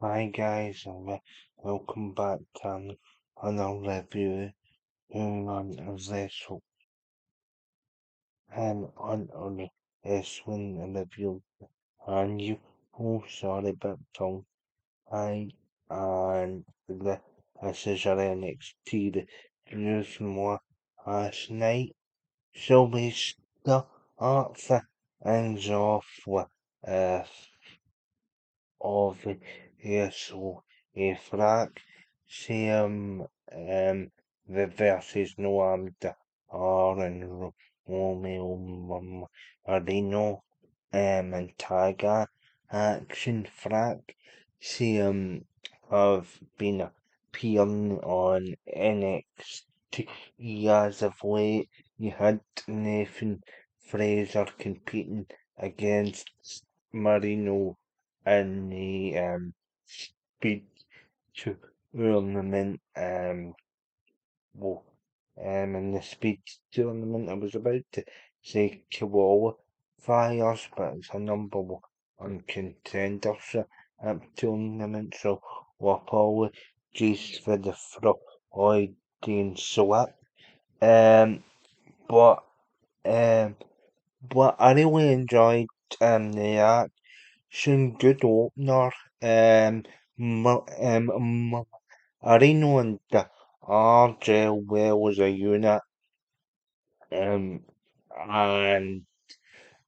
Hi guys, and welcome back to another review on this on this one review and you sorry about tongue. I and this is our NXT the news more last night. So we start things off with uh of so Frack Sam the versus Noam R and Romeo Marino and Tiger Action Frack Sam have been appearing on NXT as of late. You had Nathan Fraser competing against Marino in the speed tournament. Well, in the speed tournament, I was about to say qualifiers, but it's a number one contenders tournament, so apologies for the Freudian slip. Um, but um, but I really enjoyed the action, good opener. Marino and RJ well as a unit. Um, and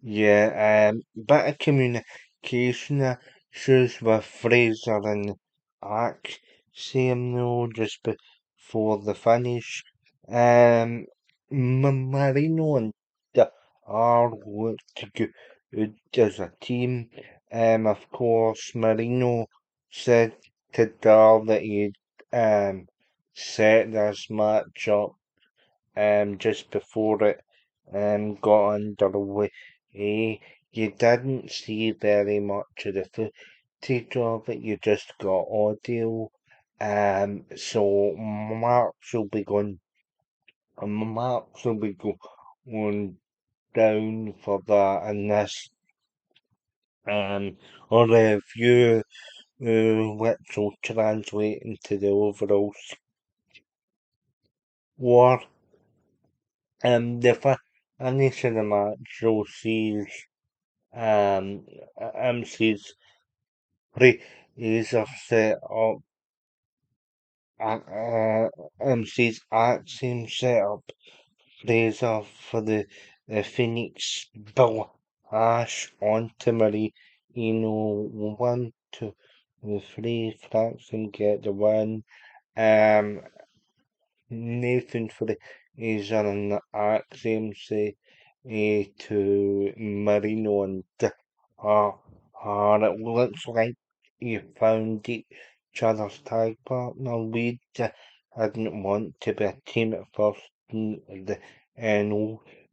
yeah, bit of communication issues with Fraser and Axiom though just before the finish. Um, Marino and are looked good as a team. Of course, Marino said to Dar that he'd set this match up just before it got underway. You didn't see very much of the footage of it, you just got audio. So Marks will be going down for that in this review, which will translate into the overall score. The finish of the match will sees MC's Fraser set up MC's action set up Fraser for the Phoenix Bill Ash onto Marino 1, 2, 3 Frankson get the win. Um Nathan Fraser and Axiom say to Marino and it looks like you found each other's tag partner. We didn't want to be a team at first, and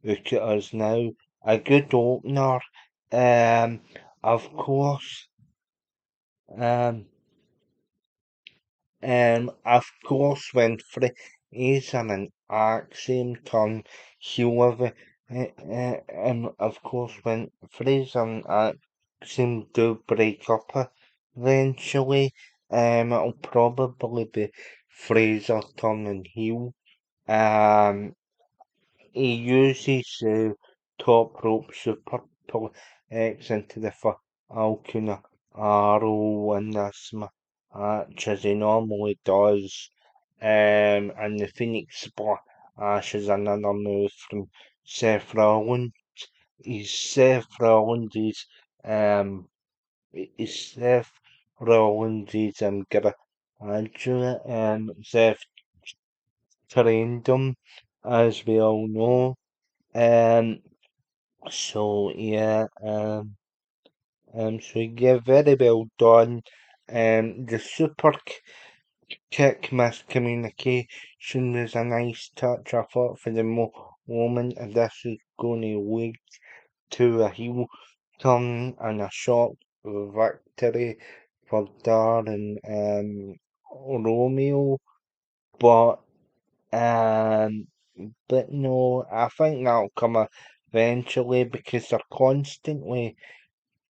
look at us now. A good opener. Um, of course. Um, of course, when Fraser and Axiom turn heel of course, when Fraser and Axiom do break up eventually, it'll probably be Fraser turning heel. Um, he uses the top rope superplex into the Falcon Arrow in this match as he normally does. And the Phoenix Splash is another move from Seth Rollins. Um Seth Rollins is graduate Seth trained him as we all know. Um, so yeah, so yeah, very well done. The super kick miscommunication was a nice touch. I thought for the moment this is going to lead to a heel turn and a shock victory for Darren Romeo, but um, but no, I think that'll come eventually because they're constantly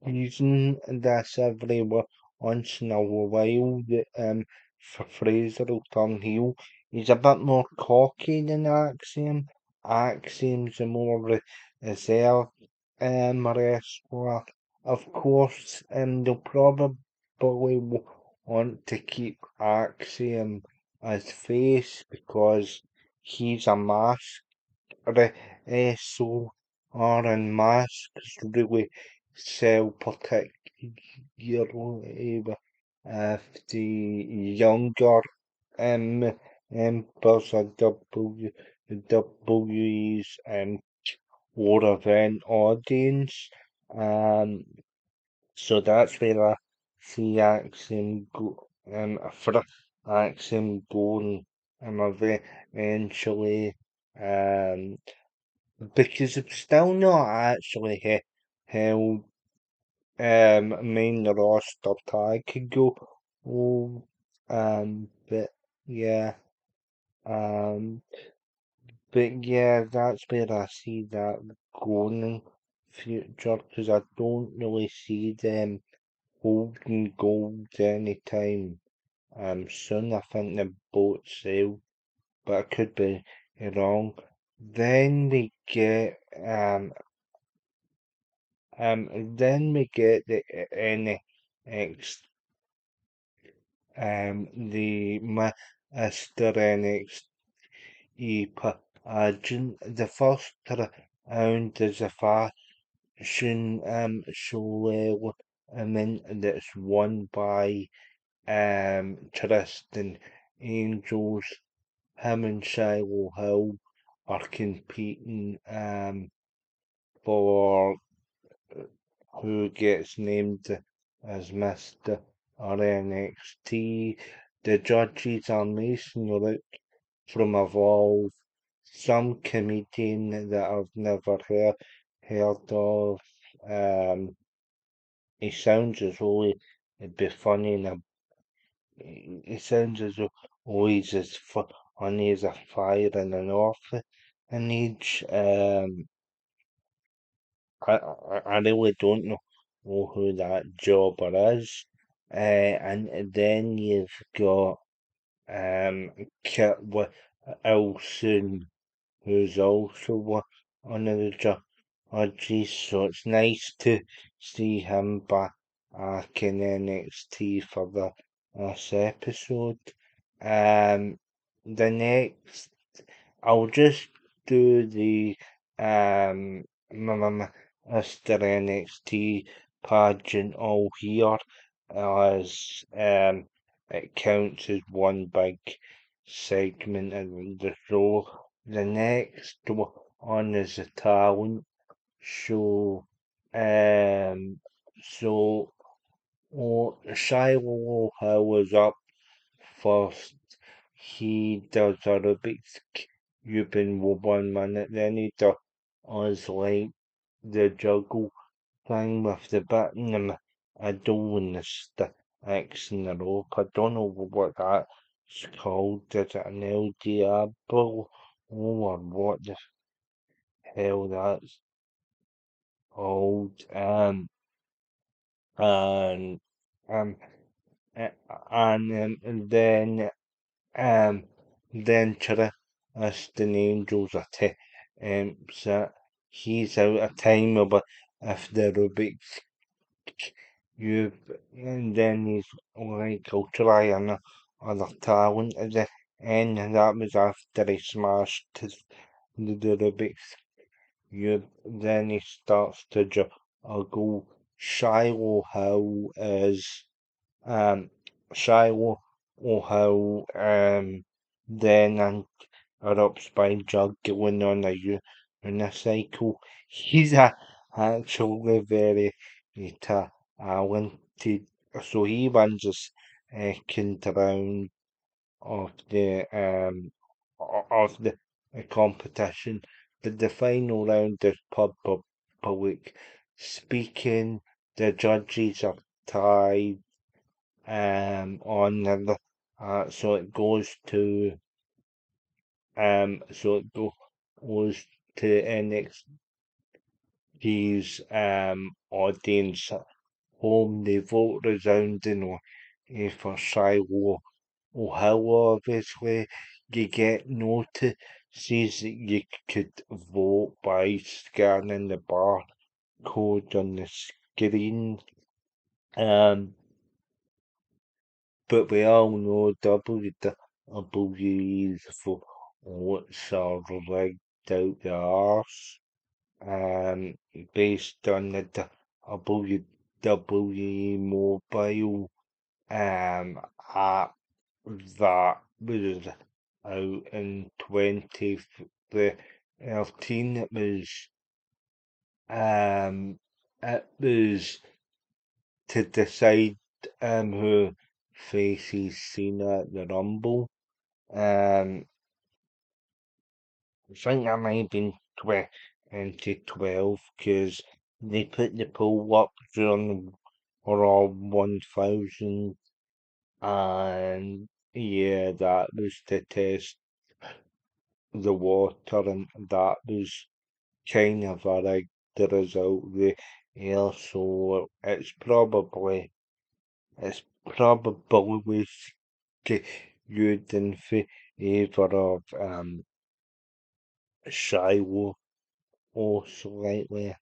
using this everywhere once in a while that Fraser will turn heel. He's a bit more cocky than Axiom. Axiom's a more reserved wrestler. Of course, they'll probably want to keep Axiom as face because he's a mask so and masks really sell particularly with the younger members of WWE's or event audience. Um, so that's where I see Axiom go, for Axiom going eventually. Um, because it's still not actually held main roster tag could go. Oh, but yeah, um, but yeah, that's where I see that going in future because I don't really see them holding gold anytime soon. I think the boat sailed, but I could be wrong. Then we get then we get the NXT, the Master NXT pageant. The first round is a fashion show element that's won by Tristan Angels. Him and Shiloh Hill are competing for who gets named as Mr. NXT. The judges are Mason Rook from Evolve, some comedian that I've never heard of. Um, he sounds as though he'd be funny in a. He sounds as though he's as funny as a fire in an orphanage. I really don't know who that jobber is. And then you've got Kit Wilson, who's also one of the judges, so it's nice to see him back in NXT for this episode. The next I'll just do the Mr. NXT pageant all here as it counts as one big segment of the show. The next one is a talent show. So Shiloh Hill is up first. He does a Rubik's Cube in 1 minute, then he does like the juggle thing with the bit in the middle and the sticks in the rope. I don't know what that's called. Is it an El Diablo? Or what the hell that's called? And um, a- and Um, then Tristan Angels so he's out of time but if the Rubik's Cube, and then he's like, I'll try another talent at the end, and that was after he smashed the Rubik's Cube. Then he starts to juggle. Shiloh Hill is um, Shiloh Hill, then interrupts by juggling on a unicycle. He's actually very talented, so he wins the second round of the competition. But the final round is public speaking. The judges are tied on the so it goes to so it goes to NXT's audience home, they vote resoundingly for Shiloh O'Hill, obviously. You get notices that you could vote by scanning the barcode on the screen. But we all know WWE's votes are rigged out the arse, um, based on the WWE mobile app that was out in 2013. It was to decide who faces Cena at the Rumble. Um, I think that might have been 2012 because they put the poll up during Raw 1000, and yeah, that was to test the water, and that was kind of the result there. So it's probably skewed in favour of Shiloh or slightly,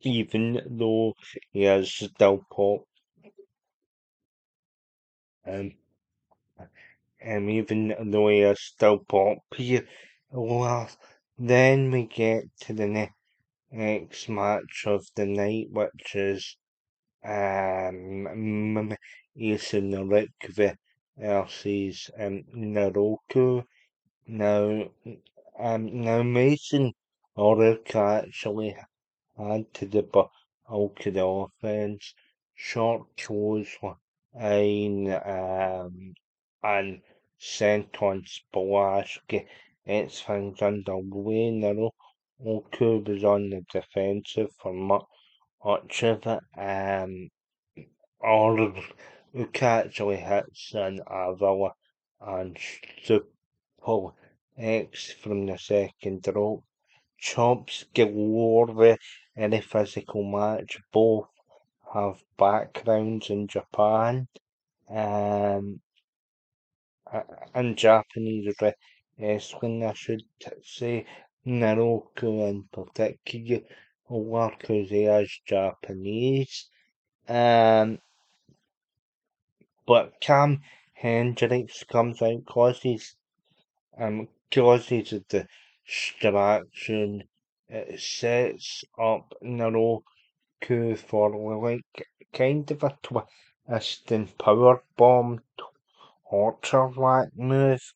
even though he is still um, even though he is still popular. Well, then we get to the next match of the night, which is Mason Rikve versus Naruto. Now, now Mason Rikve actually add to the bulk of the offense. Short clothesline and senton splash gets things underway. Now, Oku was on the defensive for much of it. All of Uka actually hits an Avila and Super X from the second rope. Chops galore in a physical match. Both have backgrounds in Japan, um, and Japanese wrestling, I should say. Naruto in particular, because he is Japanese. Um, but Cam Hendricks comes out, causes a distraction. It sets up Naruto for like kind of a twisting power bomb torture rack move.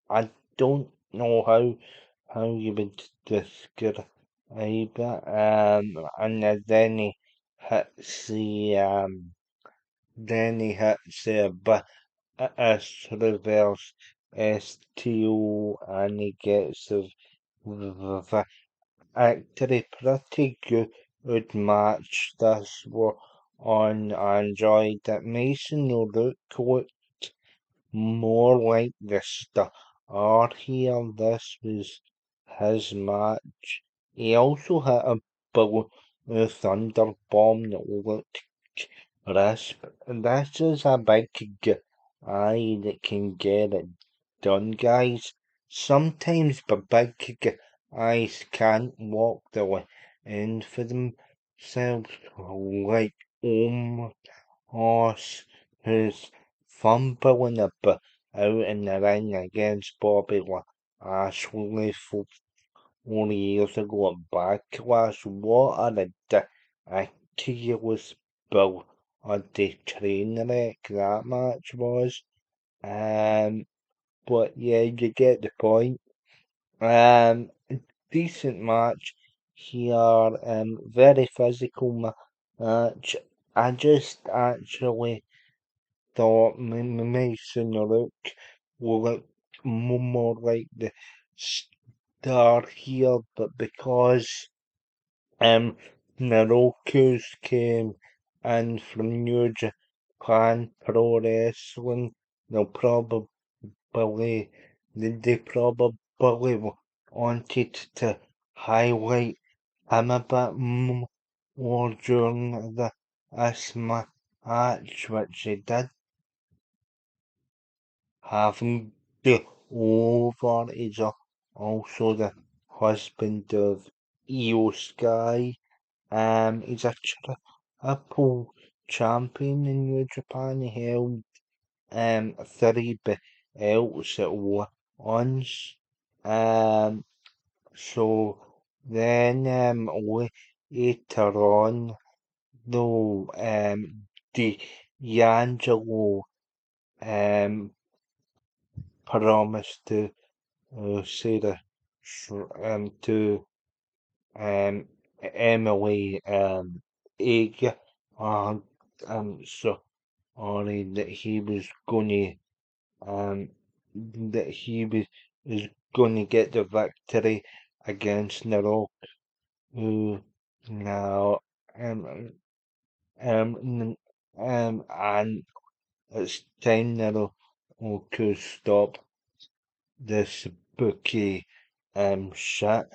I don't know how you would describe it. And then he hits the reverse STO, and he gets the actually pretty good match this were on Android that Mason looked more like the star here. This was his match. He also hit a thunder bomb that looked crisp. This is a big guy that can get it done, guys. Sometimes the big guys can't walk the in for themselves, like Omos, who's fumbling about in the ring against Bobby Lashley 4 years ago at Backlash. What a ridiculous build of the train wreck that match was. Um, but yeah, you get the point. Um, Decent match here. Very physical match. I just actually thought Mason look more like the star here, but because Naroku's came in from New Japan Pro Wrestling, they'll probably they probably wanted to highlight him a bit more during the this match, which he did having the over is also the husband of Io Sky. He's a triple champion in New Japan. He held 3 belts at once. Um, so then later on, though, D'Angelo um promised to say the to um Emily Egg and so only that he was gonna um that he was gonna get the victory against Nero, who now um and it's time Nero to stop this spooky shit.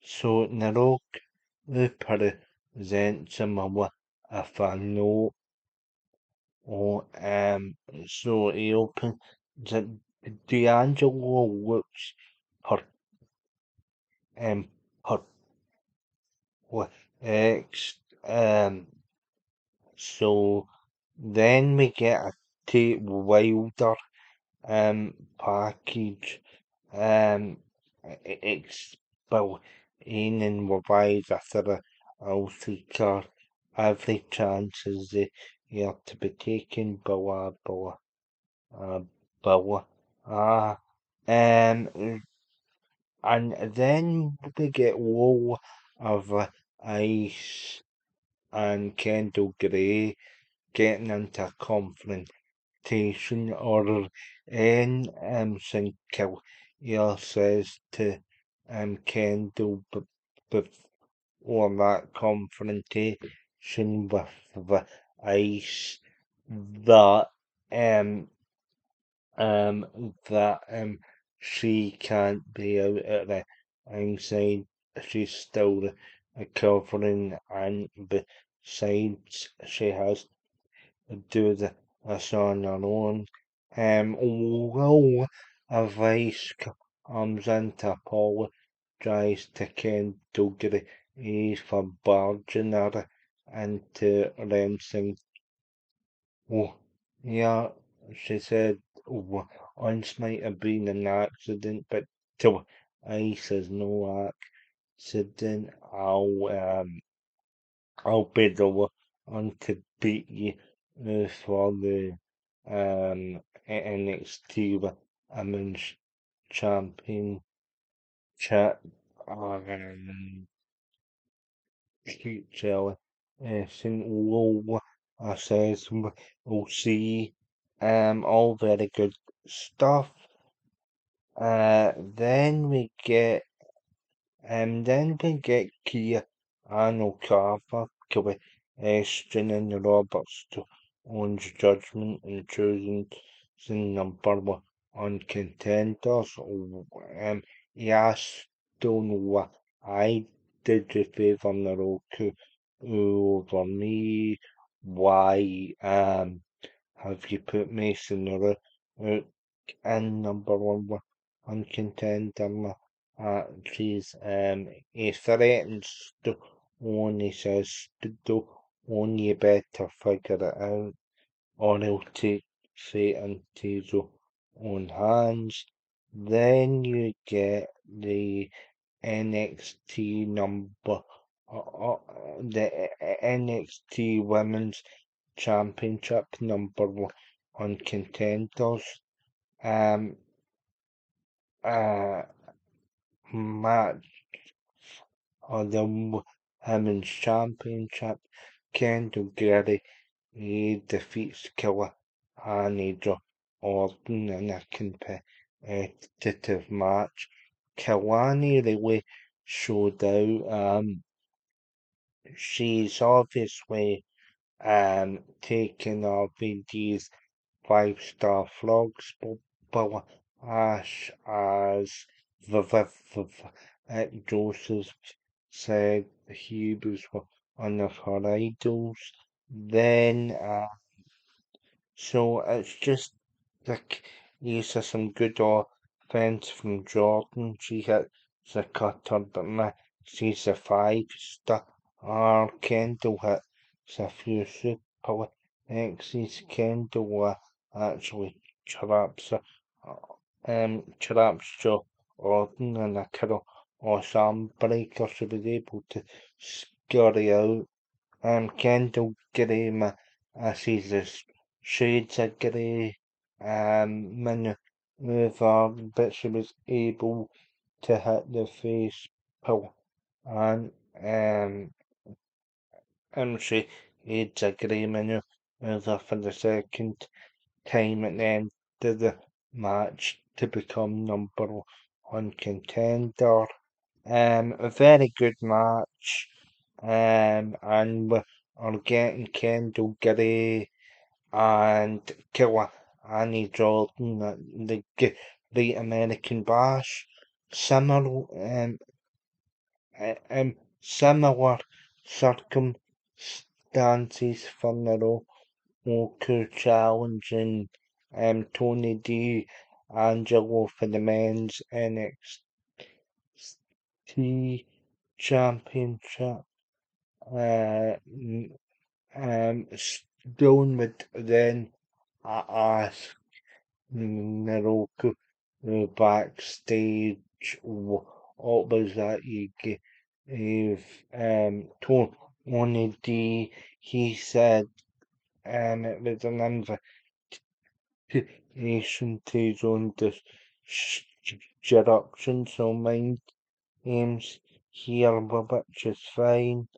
So Nero presents him with a note. Oh, so he opens it. D'Angelo looks per um perplexed. So then we get a Tate Wilder package. Explain and revise after a LC car. Every chance is there to be taken. Blah blah uh, blah. Ah, um, and then we get Wall of Ice and Kendall Gray getting into a confrontation, or N. Sinclair says to Kendall before that confrontation with the Ice that um she can't be out at the inside. She's still recovering, and besides, she has to do this on her own. Although a vice comes in to apologise to Ken Dougherty for barging her into Rensing. Oh, yeah, she said once might have been an accident, but to I says no accident. I'll be the one to beat you for the NXT Women's Championship. Keep telling St. Low says we'll see all very good stuff. Then we get Kia Arnold Carver questioning Roberts to own's judgment and choosing the number one contenders. He asked Stone what I did you favour Naroku over me? Why have you put Mason out and number one contender? Geez, he threatens to own, he says, to own you better figure it out, or he'll take fate into his own hands. Then you get the NXT the NXT Women's Championship number one contenders. Um, uh, match of the Women's Championship. Kendall Gary defeats Killer Annie Orton in a competitive match. Kalani really showed out. She's obviously taken RVD's 5-star frogs, but Ash as Joseph said he was one of her idols. Then so it's just like these are some good offense from Jordan. She hits the cutter, but she's a 5 star. Kendall hits a few super X's. Kendall actually traps traps Jordan and a kind of arm breaker. She was able to scurry out Kendall Graham sees the shades of grey maneuver, but she was able to hit the face pull and she aids a grey maneuver for the second time at the end of the match to become number one contender. A very good match. And we are getting Kendall Gray and Killer Annie Jordan at the Great American Bash. Similar, similar circumstances for Naoku challenging Tony D'Angelo for the men's NXT championship. Uh, Stone would then ask Naroku backstage what was that you gave Tony D. He said it was an invitation to his own destruction, so mind games here, which is fine.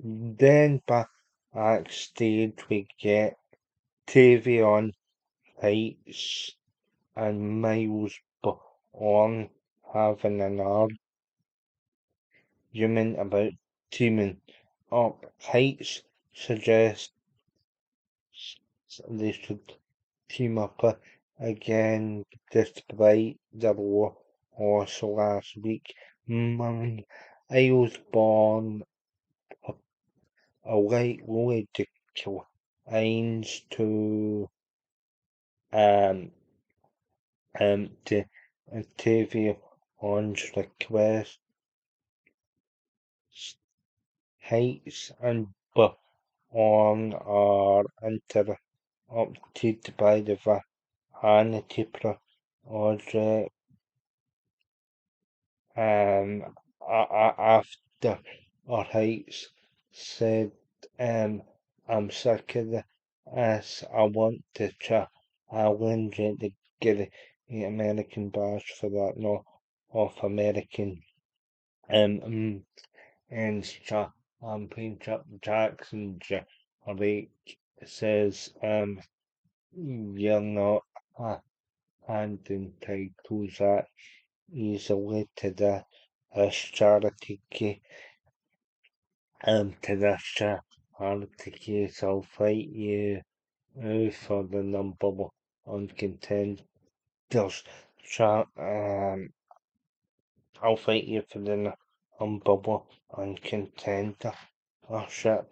Then backstage we get Tavion Heights and Miles on having an argument about teaming up. Heights suggests they should team up again despite their loss last week. Miles born a lightweight declines to um to Tavion's request. Heights and Born are interrupted by the vanity project after Heights said I'm sick of this. I want to challenge it to get the American Bash for that North American and championship. Jackson Drake says you're not handing titles that easily to this charity to this charity case. I'll fight you for the number one contenders. I'll fight you for the number one contendership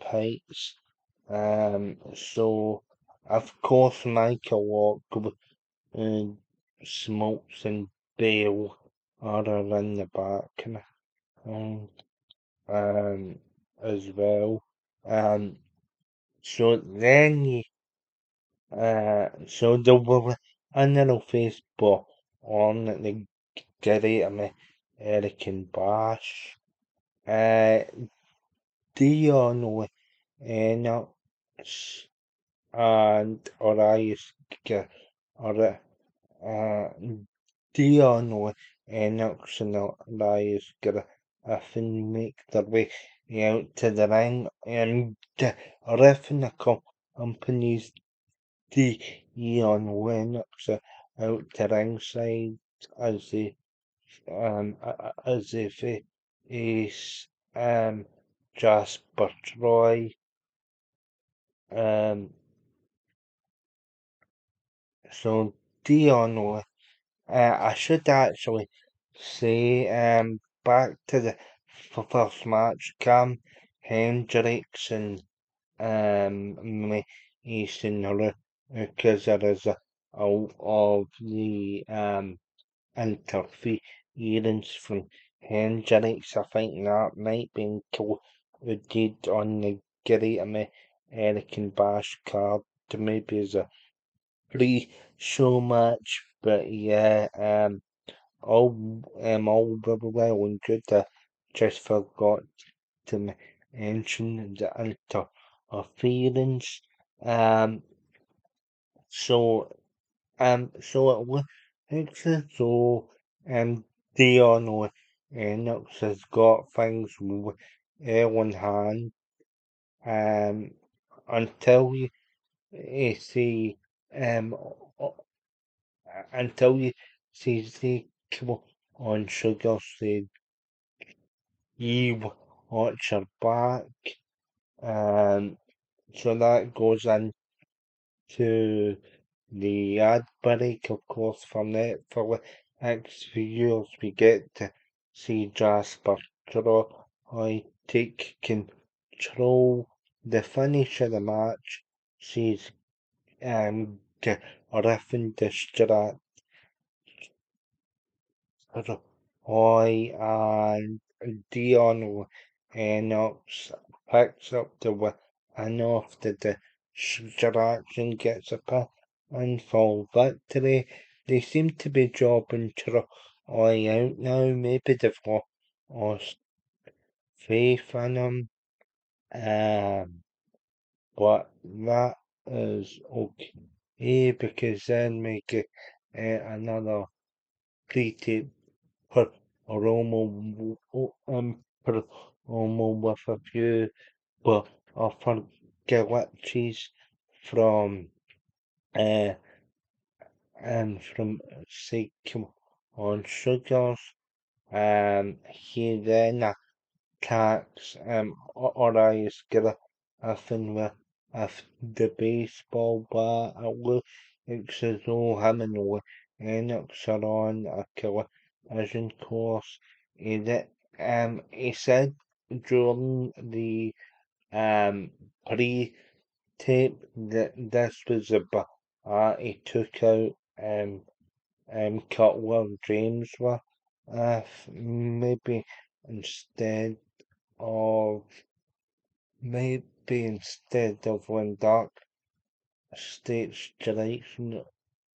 heights. So of course Michael Walk, Smokes and Bale are in the back um, as well. So then you so there were another Facebook on the Great American Bash. Dion Lennox and Elias or Dion Lennox and Elias Griffin make their way out to the ring and Griffin accompanies Dion Lennox out to ringside as they as they face Jasper Troy. Um, so Dion, I should actually say back to the for first match, Cam Hendricks and Mason because there is a of the interference from Hendricks. I think that might be included on the Great American Bash card to maybe as a pre-show match. But yeah, all very well and good. I just forgot to mention the interference. Um, so so it looks as though Dion Lennox has got things well in hand. Um, until you see until you see Ezekiel on Sugar said you watch her back. Um, so that goes into the ad break, of course, from Netflix. Next few years, we get to see Jasper Troy take control. The finish of the match sees Griffin distract Roy and Dion Lennox picks up the win after the distraction gets a pinfall victory. They seem to be jobbing Troy out now. Maybe they've lost faith in him. But that is okay because then we get another pre-tape promo promo with a few well offer glitches from uh from Seiko on Sugars. He then attacks Orias Griffin with the baseball bat. It looks as though him and Lennox are on a collision course. He said during the pre-tape that this was he took out Cutler James with maybe instead of when Dark State strikes.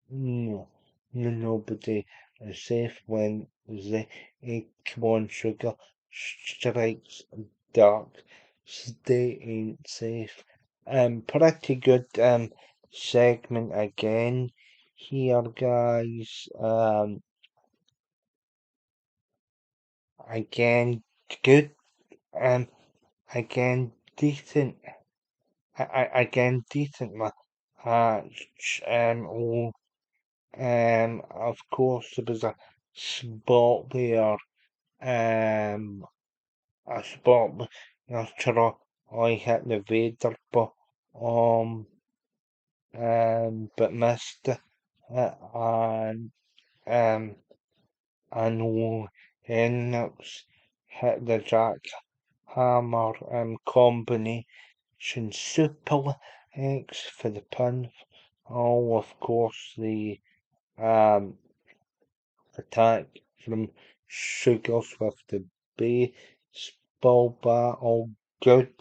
No, nobody is safe when the One Sugar strikes Dark. Stay ain't safe. Pretty good segment again here, guys. Again good. Um, again decent. Again decent match. Of course, there was a spot where a spot where I hit the Vader, but missed it, and I know Lennox hit the jackhammer combination suplex for the pin. Oh, of course, the um attack from Sugars with the baseball bat, all good.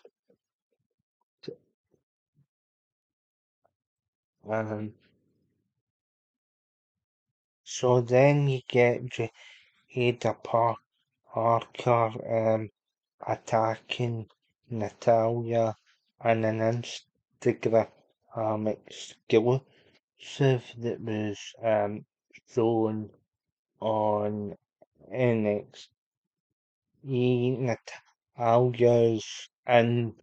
Um, so then you get Ada Parker attacking Natalia and an Instagram exclusive that was shown on NXT. Natalia's in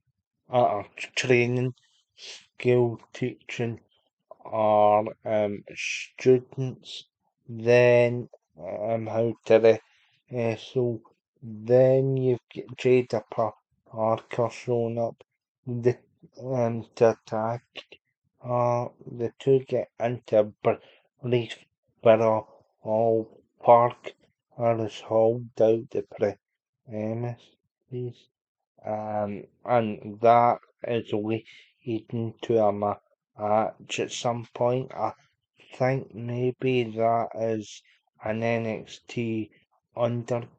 training skill teaching our students then how to so then you've got Jada Parker showing up the, to attack. The two get into a brief battle. All Park has hauled out the MSPs. And that is leading to a match at some point. I think maybe that is an NXT Underground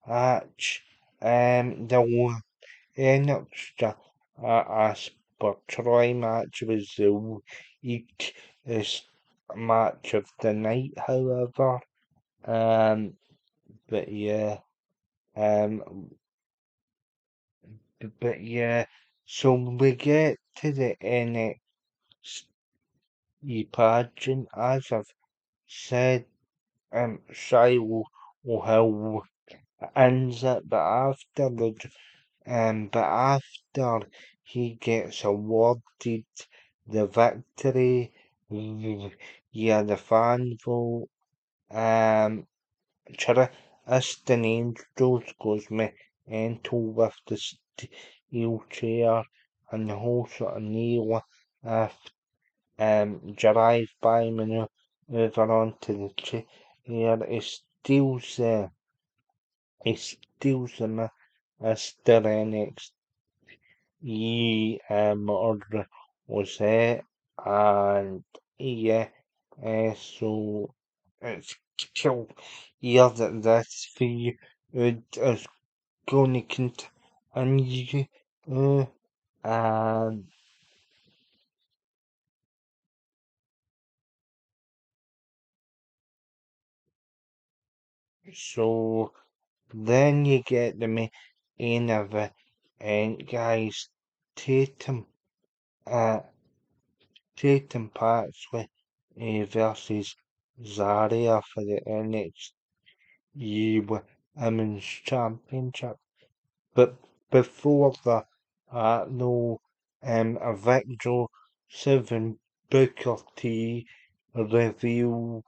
match. The NXT Troy match was the weakest match of the night, however. Um, but yeah, um, but yeah. So we get to the NXT pageant, as I've said. Shai will ends it, but after he gets awarded the victory, yeah, the fan vote, Tristan Angels goes mental with the steel chair and the whole sort of knee lift, drive-by maneuver onto the chair. He steals the Mr. NXT order was it, and yeah, so it's clear that this feud is going to continue, and so then you get the main event, guys. Tatum, uh, Tatum Paxley versus Zaria for the NXT Women's Championship. But before that, no, Victor Seven Booker T revealed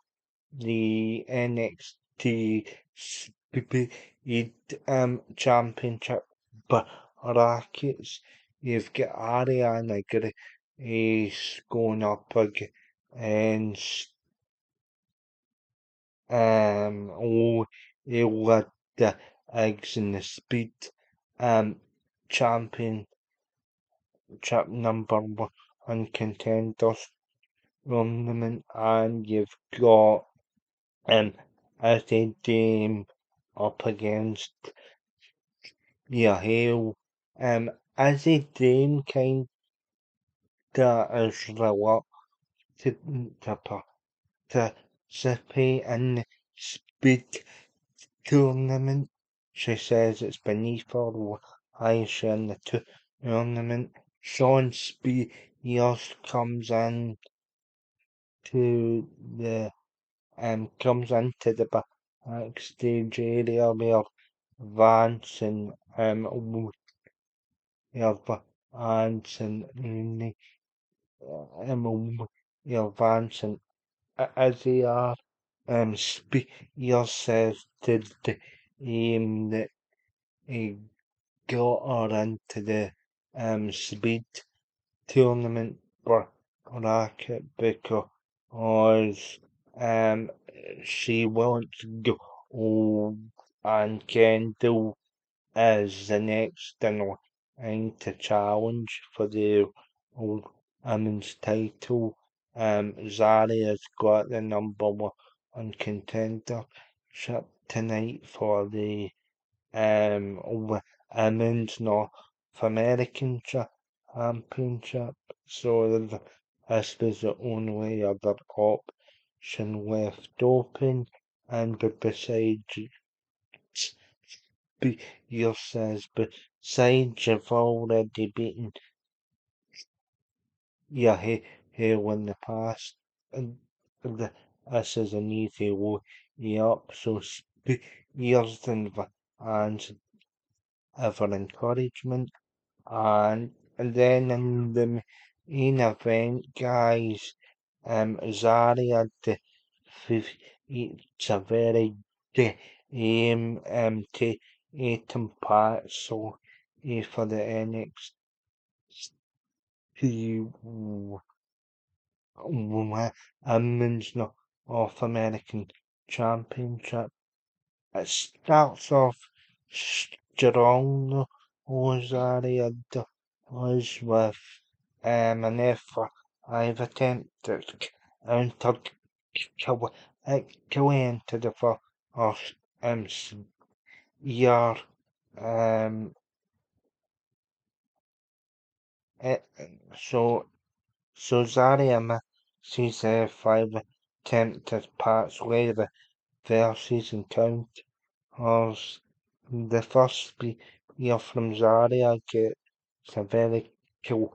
the NXT Speed Championship brackets. You've got Ariana Grace going up against oh, the Eggs in the Speed um championship number one contenders tournament, and you've got as a team up against your Hale. As a team kinda is reluctant to participate in the speed tournament. She says it's beneath her why she in the tournament. Sean Spears to the comes into the backstage area where Vance and where Vance and Vance and Izzy are. Spears says to the that he got her into the speed tournament bracket because um she wants to go and Kendall is the next in line to challenge for the women's title. Zaria's got the number one contendership tonight for the women's North American championship. So this was the only other option left open, and besides Spears says, besides you've already beaten your heel in the past, and this is an easy way up. So Spears and ever encouragement. And then in the main event, guys, Zaria defeats a very Tatum Pat, so for the NXT Women's North American Championship. it starts off strong, Zaria does with an F5 attempt that entered going into the first year. Um, it, so Zaria misses F5 attempt as parts later versus encounters the first year from Zaria gets a very cool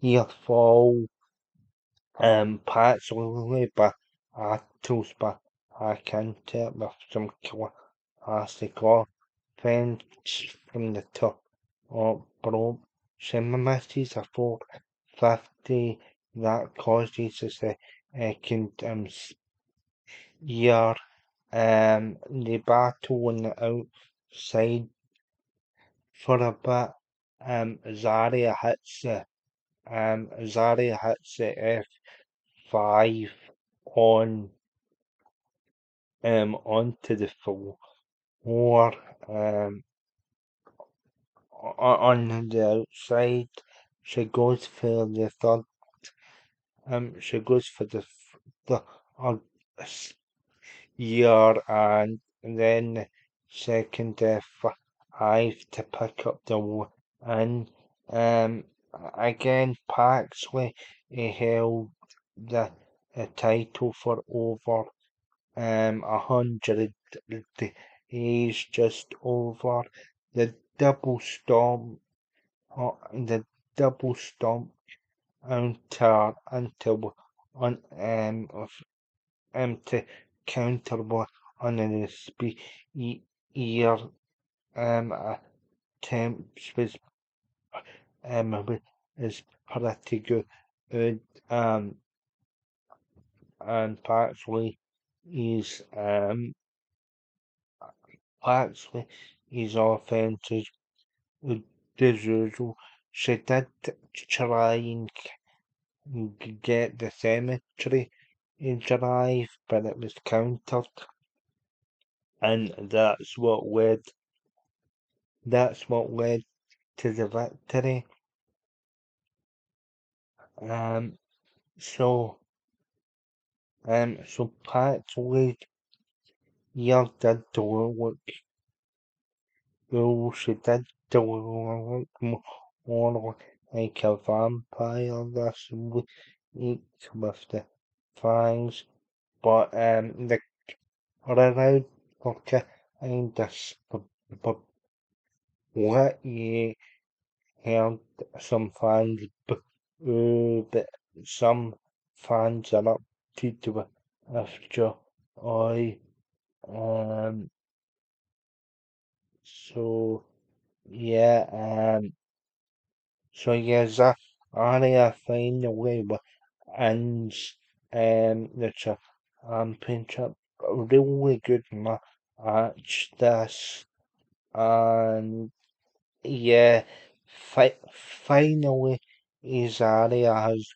year fall parts only by tools by I can tell with some classic offense from the top or bro misses a 450 that causes the second year the battle on the outside for a bit. Zaria hits the F5 on onto the floor on the outside. She goes for the third. She goes for the year and then second F5 to pick up the win. Again, Paxley he held the title for over 100 days, just over the double stomp, the double stomp until on to counter one on the spear attempts was is pretty good. And Paxley is his offense is as usual. She did try and get the cemetery drive, but it was countered, and that's what led to the victory. Um, so so Paxley did the look cool. She did the look more like a vampire this week with the fangs, but the crowd were kind of what you heard some fans boo, but some fans are up to do it after I so yeah so yeah Zaria finally wins the championship. A really good match this, and yeah, finally Zaria has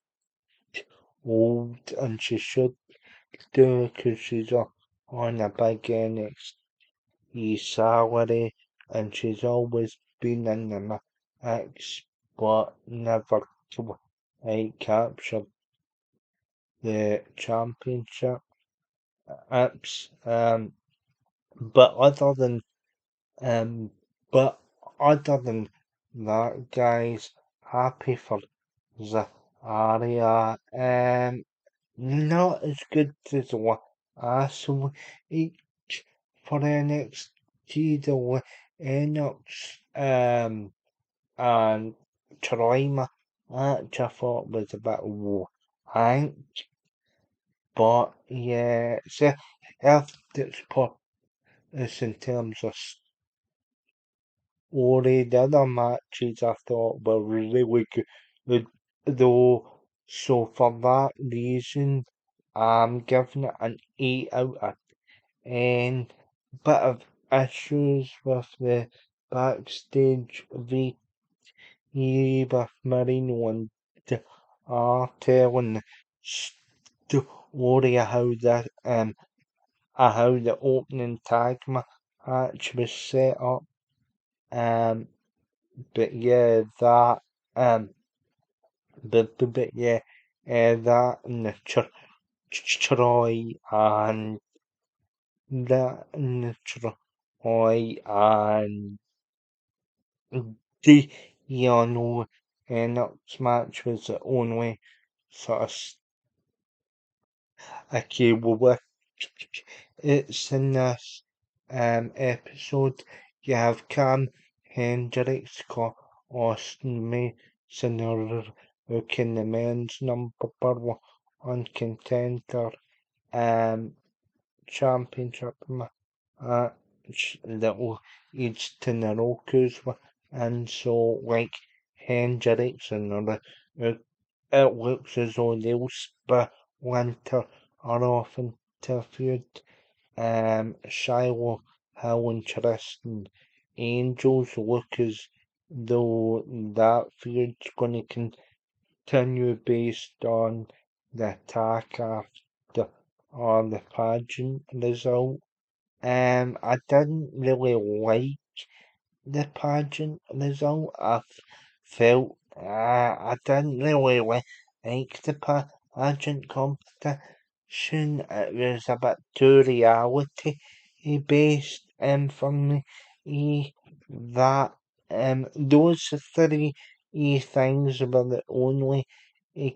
old and she should do because she's on a big NXT salary and she's always been in the mix but never captured the championship. Apps. But other than um, but other than that, guys, happy for Zaria. Not as good as what Arsenal each for NXT the Enox and Troima, which I thought was a bit wank, but yeah, so if it's put this in terms of story, the other matches I thought were really good, though, so for that reason, I'm giving it an 8 out of 10. Bit of issues with the backstage with Marino and are telling the story of how that how the opening tag match was set up. Um, but yeah, that um, but yeah, that and the Troy and that and the Troy and the Yano Enox match was the only sort of okay, well, it's in this episode. You have Cam Hendricks, Scott Austin Mason, looking the men's number 1 contender championship that will each to Naroku's and so like Hendricks and it looks as though they'll splinter are often interviewed. Shiloh, Hill and Tristan Angels look as though that feud's going to continue based on the attack after or the pageant result. I didn't really like the pageant result. Felt I didn't really like the pageant competition. It was a bit too reality based for me. That those three things were the only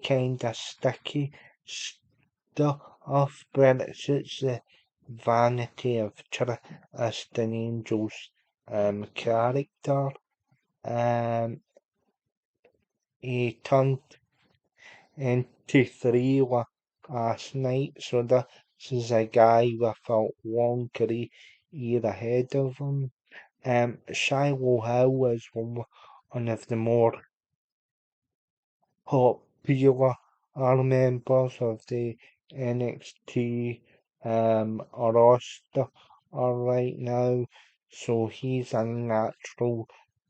kind of sticky stuff, but it's the vanity of Tristan Angel's character. Um, he turned into three last night, so this is a guy with a long career ahead of him. Shiloh Hill is one of the more popular members of the NXT roster right now, so he's a natural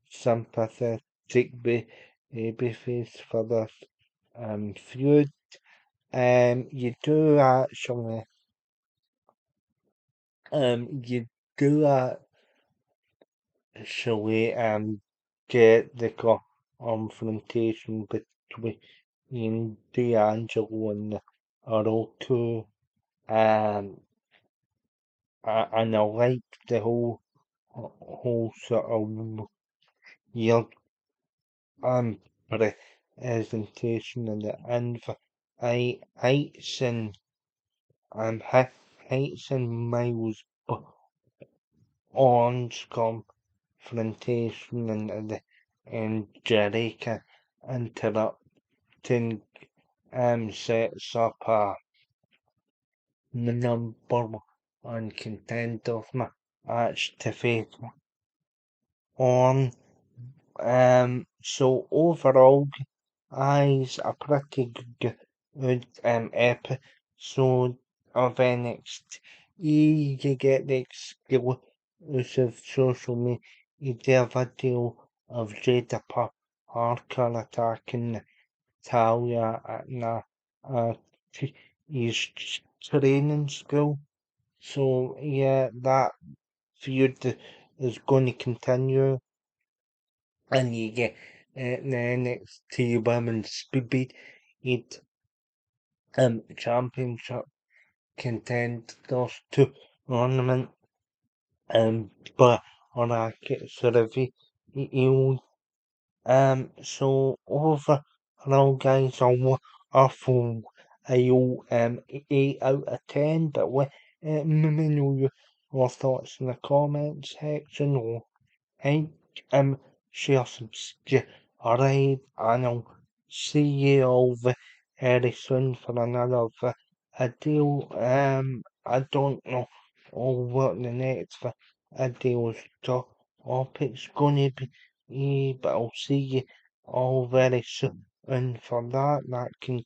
sympathetic babyface for this feud. You do actually you do actually get the confrontation between D'Angelo and Oroku. And I like the whole sort of weird presentation and the heights and heights and miles beyond confrontation and Jericho interrupting sets up a number 1 contender match to face on. So overall, it's a pretty good episode of NXT. You get the exclusive social media video of Jada Parker attacking Talia at his training school. So yeah, that feud is going to continue, and you get the NXT Women's Speed Championship contenders tournament, but on a sort of you so overall, guys, I full I'll 8 out of 10, but let me know your thoughts in the comments section, or like, share, subscribe, and I'll see you all very soon for another video. I don't know what the next video's topic's gonna be, but I'll see you all very soon. And for that concludes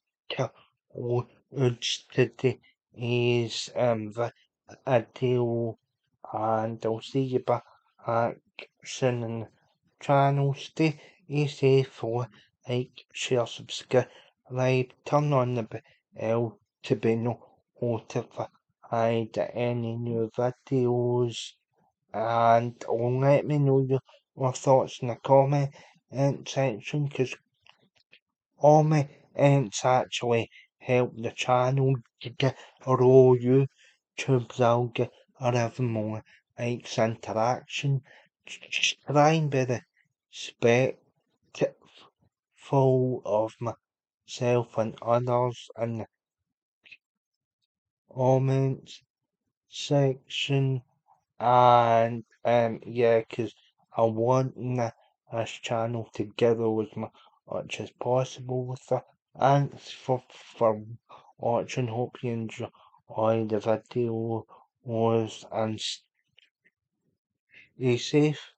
today's video, and I'll see you back soon in the channel. Stay safe, like, share, subscribe, turn on the bell to be notified hide any new videos, and let me know your thoughts in the comment section, because comments actually help the channel to grow YouTube's algorithm more likes interaction. Try and be respectful of myself and others in the comments section. And yeah, because I want this channel to grow as much as possible with it. Thanks for watching. Hope you enjoy the video and stay safe.